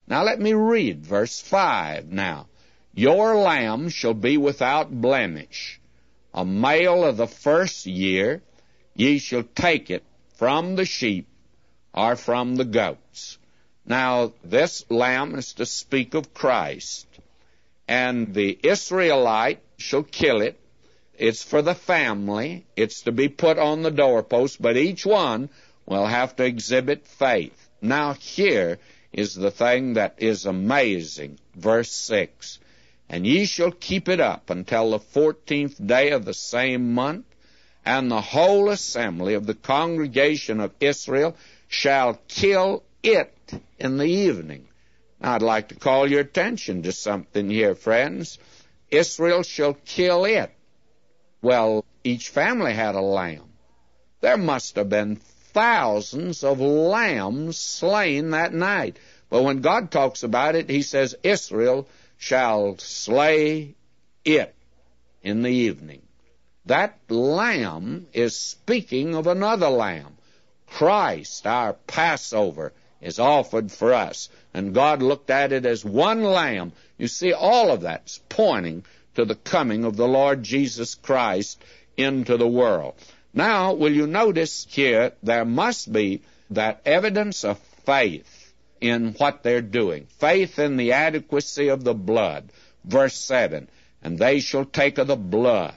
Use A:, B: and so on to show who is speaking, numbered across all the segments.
A: Now let me read verse 5 now. Your lamb shall be without blemish, a male of the first year. Ye shall take it from the sheep or from the goats. Now this lamb is to speak of Christ, and the Israelite shall kill it. It's for the family. It's to be put on the doorpost, but each one will have to exhibit faith. Now here is the thing that is amazing. Verse 6, and ye shall keep it up until the 14th day of the same month, and the whole assembly of the congregation of Israel shall kill it in the evening. Now I'd like to call your attention to something here, friends. Israel shall kill it. Well, each family had a lamb. There must have been thousands of lambs slain that night. But when God talks about it, he says, Israel shall slay it in the evening. That lamb is speaking of another lamb. Christ, our Passover, is offered for us. And God looked at it as one lamb. You see, all of that's pointing to the coming of the Lord Jesus Christ into the world. Now, will you notice here, there must be that evidence of faith in what they're doing. Faith in the adequacy of the blood. Verse 7, and they shall take of the blood,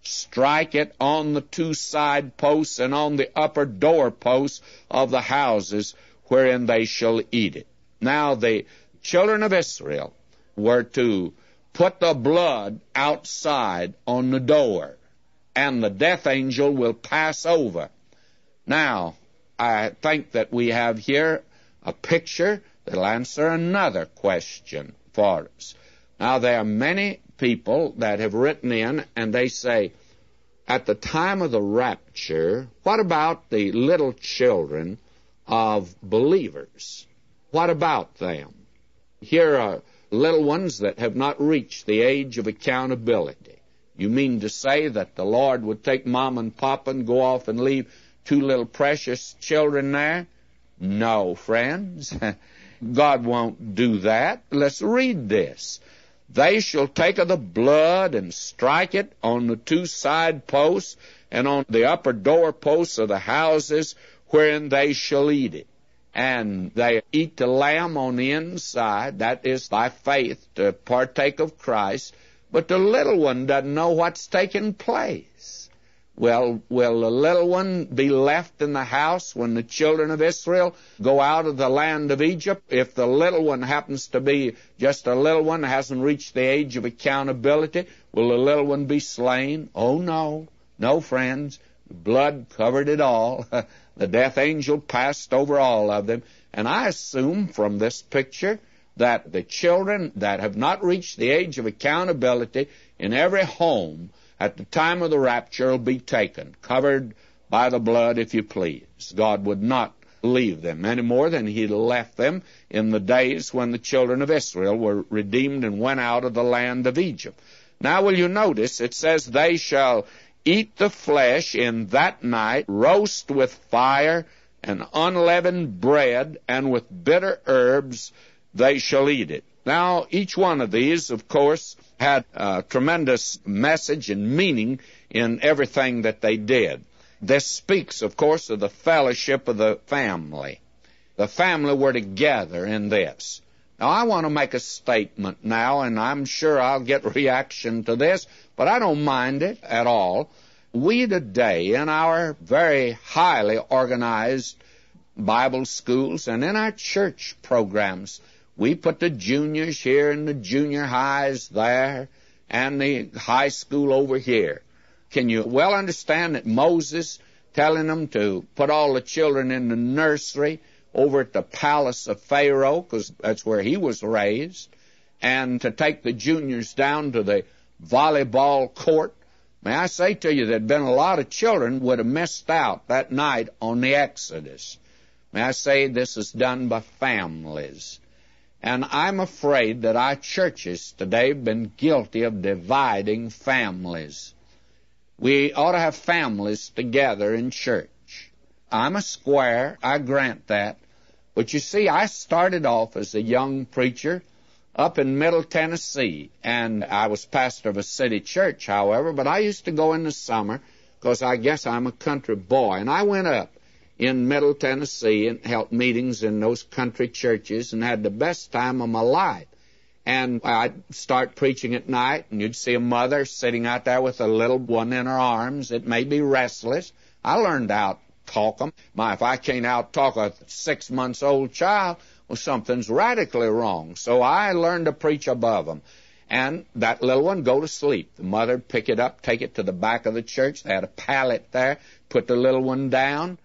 A: strike it on the two side posts and on the upper door posts of the houses wherein they shall eat it. Now, the children of Israel were to put the blood outside on the door, and the death angel will pass over. Now, I think that we have here a picture that'll answer another question for us. Now, there are many people that have written in, and they say, at the time of the rapture, what about the little children of believers? What about them? Here are little ones that have not reached the age of accountability. You mean to say that the Lord would take Mom and Papa and go off and leave two little precious children there? No, friends. God won't do that. Let's read this. They shall take of the blood and strike it on the two side posts and on the upper door posts of the houses wherein they shall eat it. And they eat the lamb on the inside. That is by faith to partake of Christ. But the little one doesn't know what's taking place. Well, will the little one be left in the house when the children of Israel go out of the land of Egypt? If the little one happens to be just a little one, hasn't reached the age of accountability, will the little one be slain? Oh, no. No, friends. Blood covered it all. The death angel passed over all of them. And I assume from this picture that the children that have not reached the age of accountability in every home at the time of the rapture will be taken, covered by the blood, if you please. God would not leave them any more than he left them in the days when the children of Israel were redeemed and went out of the land of Egypt. Now will you notice, it says, they shall eat the flesh in that night, roast with fire and unleavened bread, and with bitter herbs they shall eat it. Now, each one of these, of course, had a tremendous message and meaning in everything that they did. This speaks, of course, of the fellowship of the family. The family were together in this. Now, I want to make a statement now, and I'm sure I'll get reaction to this, but I don't mind it at all. We today, in our very highly organized Bible schools and in our church programs, we put the juniors here and the junior highs there and the high school over here. Can you well understand that Moses telling them to put all the children in the nursery over at the palace of Pharaoh, because that's where he was raised, and to take the juniors down to the volleyball court? May I say to you, there'd been a lot of children would have missed out that night on the Exodus. May I say this is done by families. And I'm afraid that our churches today have been guilty of dividing families. We ought to have families together in church. I'm a square, I grant that, But you see, I started off as a young preacher up in Middle Tennessee, and I was pastor of a city church, however, but I used to go in the summer because I guess I'm a country boy, and I went up in Middle Tennessee and held meetings in those country churches and had the best time of my life. And I'd start preaching at night, and you'd see a mother sitting out there with a little one in her arms. It may be restless. I learned to out-talk them. If I can't out-talk a 6-month-old child, well, something's radically wrong. So I learned to preach above them. And that little one go to sleep. The mother would pick it up, take it to the back of the church. They had a pallet there, put the little one down.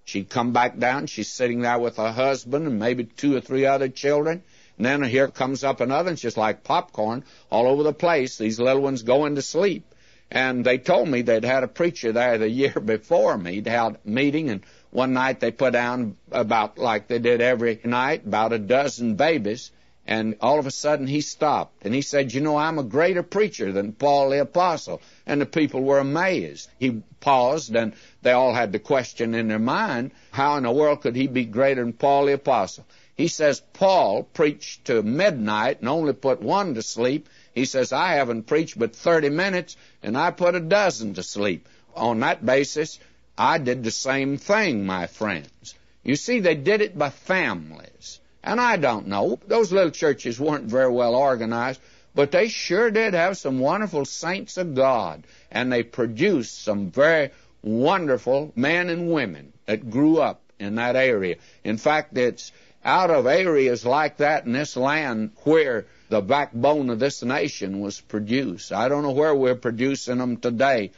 A: She'd come back down. She's sitting there with her husband and maybe 2 or 3 other children. And then here comes up another, and it's just like popcorn all over the place. These little ones going to sleep. And they told me they'd had a preacher there the year before me. He'd held a meeting, and one night they put down about, like they did every night, about a dozen babies. And all of a sudden he stopped, and he said, "You know, I'm a greater preacher than Paul the Apostle." And the people were amazed. He paused, and they all had the question in their mind, how in the world could he be greater than Paul the Apostle? He says, "Paul preached to midnight and only put 1 to sleep." He says, "I haven't preached but 30 minutes, and I put a dozen to sleep." On that basis, I did the same thing, my friends. You see, they did it by families. And I don't know, those little churches weren't very well organized, but they sure did have some wonderful saints of God, and they produced some very wonderful men and women that grew up in that area. In fact, it's out of areas like that in this land where the backbone of this nation was produced. I don't know where we're producing them today,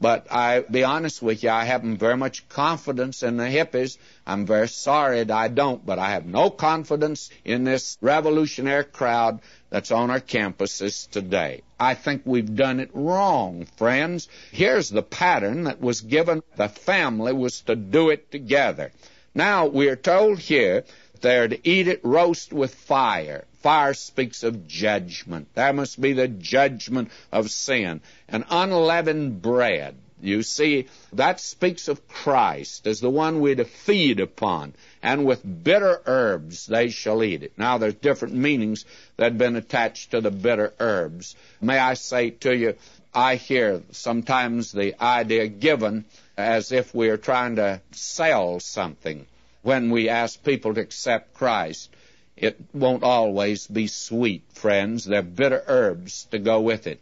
A: but I'll be honest with you, I haven't very much confidence in the hippies. I'm very sorry that I don't, but I have no confidence in this revolutionary crowd that's on our campuses today. I think we've done it wrong, friends. Here's the pattern that was given. The family was to do it together. Now, we are told here they're to eat it roast with fire. Fire speaks of judgment. There must be the judgment of sin. And unleavened bread, you see, that speaks of Christ as the one we're to feed upon. And with bitter herbs they shall eat it. Now, there's different meanings that have been attached to the bitter herbs. May I say to you, I hear sometimes the idea given as if we are trying to sell something. When we ask people to accept Christ, it won't always be sweet, friends. There are bitter herbs to go with it.